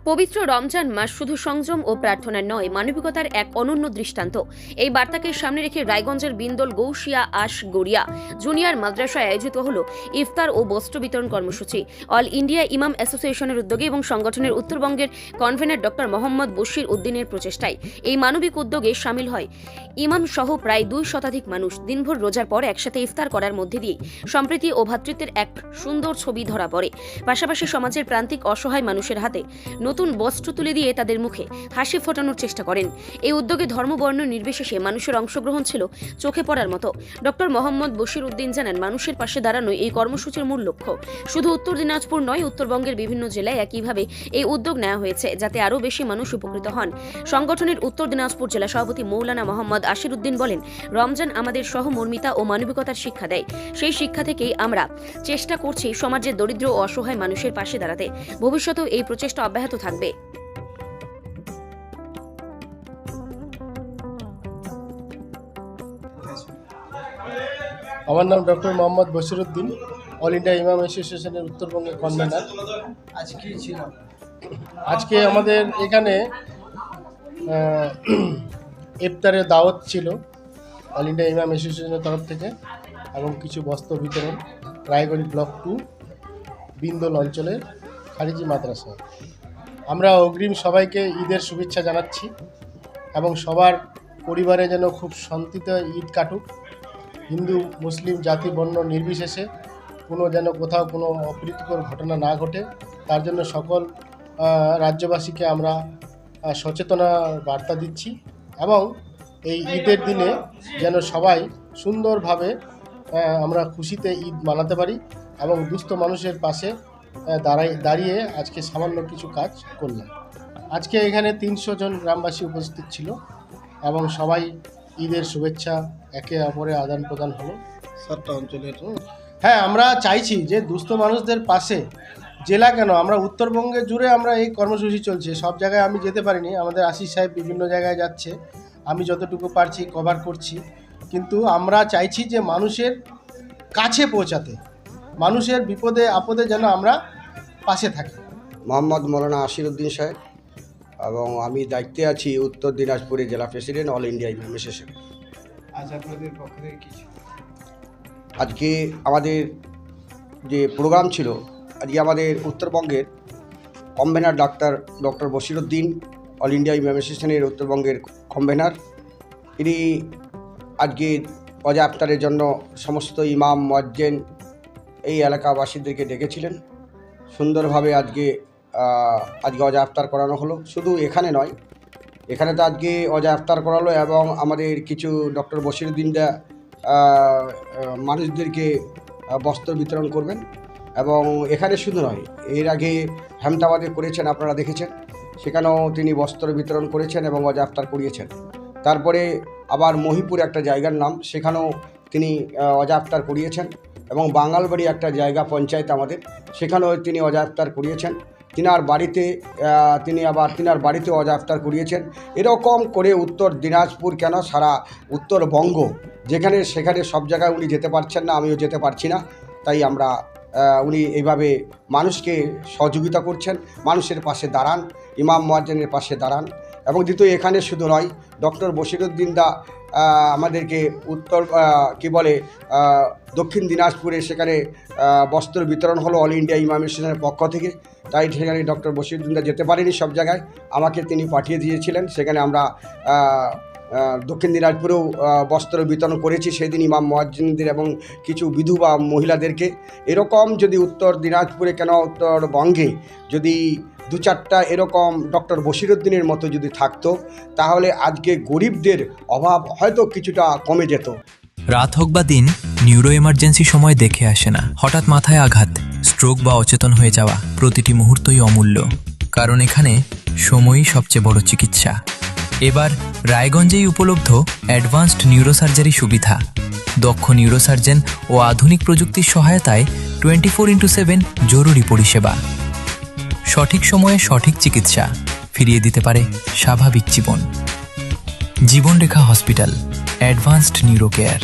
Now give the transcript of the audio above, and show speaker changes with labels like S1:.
S1: পবিত্র রমজান মাস শুধু সংযম ও প্রার্থনার নয়, মানবিকতার এক অনন্য দৃষ্টান্ত। এই বার্তাকে সামনে রেখে রায়গঞ্জের বিন্দল গৌসিয়া গড়িয়া জুনিয়র মাদ্রাসায় আয়োজিত হল ইফতার ও বস্ত্র বিতরণ কর্মসূচি। অল ইন্ডিয়া ইমাম অ্যাসোসিয়েশনের উদ্যোগে এবং সংগঠনের উত্তরবঙ্গের কনভেনর ডক্টর মোহাম্মদ বশির উদ্দিনের প্রচেষ্টায় এই মানবিক উদ্যোগে সামিল হয় ইমাম সহ প্রায় 2 শতাধিক মানুষ। দিনভর রোজার পর একসাথে ইফতার করার মধ্যে দিয়ে সম্প্রীতি ও ভ্রাতৃত্বের এক সুন্দর ছবি ধরা পড়ে। পাশাপাশি সমাজের প্রান্তিক অসহায় মানুষের হাতে নতুন বস্ত্র তুলে দিয়ে তাদের মুখে হাসি ফোটানোর চেষ্টা করেন। এই উদ্যোগে ধর্মবর্ণ নির্বিশেষে মানুষের অংশগ্রহণ ছিল চোখে পড়ার মতো। ডক্টর মোহাম্মদ বশির উদ্দিন জানান, মানুষের পাশে দাঁড়ানোই এই কর্মসূচির মূল লক্ষ্য। শুধু উত্তর দিনাজপুর নয়, উত্তরবঙ্গের বিভিন্ন জেলায় একইভাবে এই উদ্যোগ নেওয়া হয়েছে যাতে আরও বেশি মানুষ উপকৃত হন। সংগঠনের উত্তর দিনাজপুর জেলা সভাপতি মৌলানা মোহাম্মদ আশির উদ্দিন বলেন, রমজান আমাদের সহমর্মিতা ও মানবিকতার শিক্ষা দেয়। সেই শিক্ষা থেকেই আমরা চেষ্টা করছি সমাজের দরিদ্র ও অসহায় মানুষের পাশে দাঁড়াতে। ভবিষ্যতেও এই প্রচেষ্টা অব্যাহত থাকবে।
S2: আমার নাম doctor Mohammad Bashir Uddin, all India ইমাম অ্যাসোসিয়েশনের উত্তরবঙ্গের কনভেনার। আজকে আমাদের এখানে ইফতারের দাওয়াত ছিল অল ইন্ডিয়া ইমাম অ্যাসোসিয়েশনের তরফ থেকে এবং কিছু বস্ত্র বিতরণ রায়গঞ্জ ব্লক 2 বিন্দল অঞ্চলের খারিজি মাদ্রাসায়। আমরা অগ্রিম সবাইকে ঈদের শুভেচ্ছা জানাচ্ছি এবং সবার পরিবারে যেন খুব শান্তিতে ঈদ কাটুক। হিন্দু মুসলিম জাতি বর্ণ নির্বিশেষে যেন কোথাও কোনো অপ্রীতিকর ঘটনা না ঘটে, তার জন্য সকল রাজ্যবাসীকে আমরা সচেতনা বার্তা দিচ্ছি এবং এই ঈদের দিনে যেন সবাই সুন্দরভাবে আমরা খুশিতে ঈদ মানাতে পারি এবং দুস্থ মানুষের পাশে দাঁড়িয়ে আজকে সামান্য কিছু কাজ করলাম। আজকে এখানে 300 জন গ্রামবাসী উপস্থিত ছিল এবং সবাই ঈদের শুভেচ্ছা একে অপরে আদান প্রদান হলো। 7টা অঞ্চলের হ্যাঁ, আমরা চাইছি যে দুস্থ মানুষদের পাশে জেলা কেন, আমরা উত্তরবঙ্গে জুড়ে আমরা এই কর্মসূচি চলছে। সব জায়গায় আমি যেতে পারিনি, আমাদের আশিস সাহেব বিভিন্ন জায়গায় যাচ্ছে, আমি যতটুকু পারছি কভার করছি, কিন্তু আমরা চাইছি যে মানুষের কাছে পৌঁছাতে, মানুষের বিপদে আপদে যেন আমরা পাশে থাকি।
S3: মোহাম্মদ মৌলানা আশির উদ্দিন সাহেব এবং আমি দায়িত্বে আছি উত্তর দিনাজপুরের জেলা প্রেসিডেন্ট অল ইন্ডিয়া ইমাম অ্যাসোসিয়েশন।
S2: আপনাদের পক্ষ থেকে কিছু
S3: আজকে আমাদের যে প্রোগ্রাম ছিল, আজকে আমাদের উত্তরবঙ্গের convener doctor Bashir Uddin, all India ইমাম অ্যাসোসিয়েশনের উত্তরবঙ্গের কনভেনার, তিনি আজকে অজা ইফতারের জন্য সমস্ত ইমাম মুয়াজ্জিন এই এলাকাবাসীদেরকে ডেকেছিলেন। সুন্দরভাবে আজকে অজা ইফতার করানো হলো। শুধু এখানে নয়, এখানে তো আজকে অজা ইফতার করালো এবং আমাদের কিছু ডক্টর বশির উদ্দিনরা মানুষদেরকে বস্ত্র বিতরণ করবেন। এবং এখানে শুধু নয়, এর আগে হেমতাবাদে করেছেন, আপনারা দেখেছেন, সেখানেও তিনি বস্ত্র বিতরণ করেছেন এবং অজা ইফতার করিয়েছেন। তারপরে আবার মহিপুর একটা জায়গার নাম, সেখানেও তিনি অজা ইফতার করিয়েছেন এবং বাঙালবাড়ি একটা জায়গা পঞ্চায়েত আমাদের, সেখানেও তিনি অজা ইফতার করিয়েছেন। তিনার বাড়িতে অজা ইফতার করিয়েছেন। এরকম করে উত্তর দিনাজপুর কেন, সারা উত্তরবঙ্গ যেখানে সেখানে সব জায়গায় উনি যেতে পারছেন না, আমিও যেতে পারছি না, তাই আমরা উনি এইভাবে মানুষকে সহযোগিতা করছেন, মানুষের পাশে দাঁড়ান, ইমাম মুয়াজ্জিনের পাশে দাঁড়ান। এবং দ্বিতীয়, এখানে শুধু নয়, ডক্টর বশির উদ্দিন দা আমাদেরকে দক্ষিণ দিনাজপুরে সেখানে বস্ত্র বিতরণ হলো অল ইন্ডিয়া ইমাম অ্যাসোসিয়েশনের পক্ষ থেকে। তাই সেখানে ডক্টর বশির উদ্দিন দা যেতে পারেনি সব জায়গায়, আমাকে তিনি পাঠিয়ে দিয়েছিলেন। সেখানে আমরা দক্ষিণ দিনাজপুরেও বস্ত্র বিতরণ করেছি সেদিন ইমাম মুয়াজ্জিনদের এবং কিছু বিধবা মহিলাদেরকে। এরকম যদি উত্তর দিনাজপুরে কেন উত্তরবঙ্গে যদি 2-4টা এরকম ডক্টর বশির উদ্দিনের মতো যদি থাকতো, তাহলে আজকে গরিবদের অভাব হয়তো কিছুটা কমে যেত।
S4: রাত হোক বা দিন, নিউরো এমার্জেন্সি সময় দেখে আসে না। হঠাৎ মাথায় আঘাত, স্ট্রোক বা অচেতন হয়ে যাওয়া, প্রতিটি মুহূর্তই অমূল্য, কারণ এখানে সময়ই সবচেয়ে বড় চিকিৎসা। এবার রায়গঞ্জেই উপলব্ধ অ্যাডভান্সড নিউরোসার্জারি সুবিধা। দক্ষ নিউরোসার্জন ও আধুনিক প্রযুক্তির সহায়তায় 24x7 জরুরি পরিষেবা। সঠিক সময়ে সঠিক চিকিৎসা ফিরিয়ে দিতে পারে স্বাভাবিক জীবন। জীবনরেখা হসপিটাল, অ্যাডভান্সড নিউরো কেয়ার।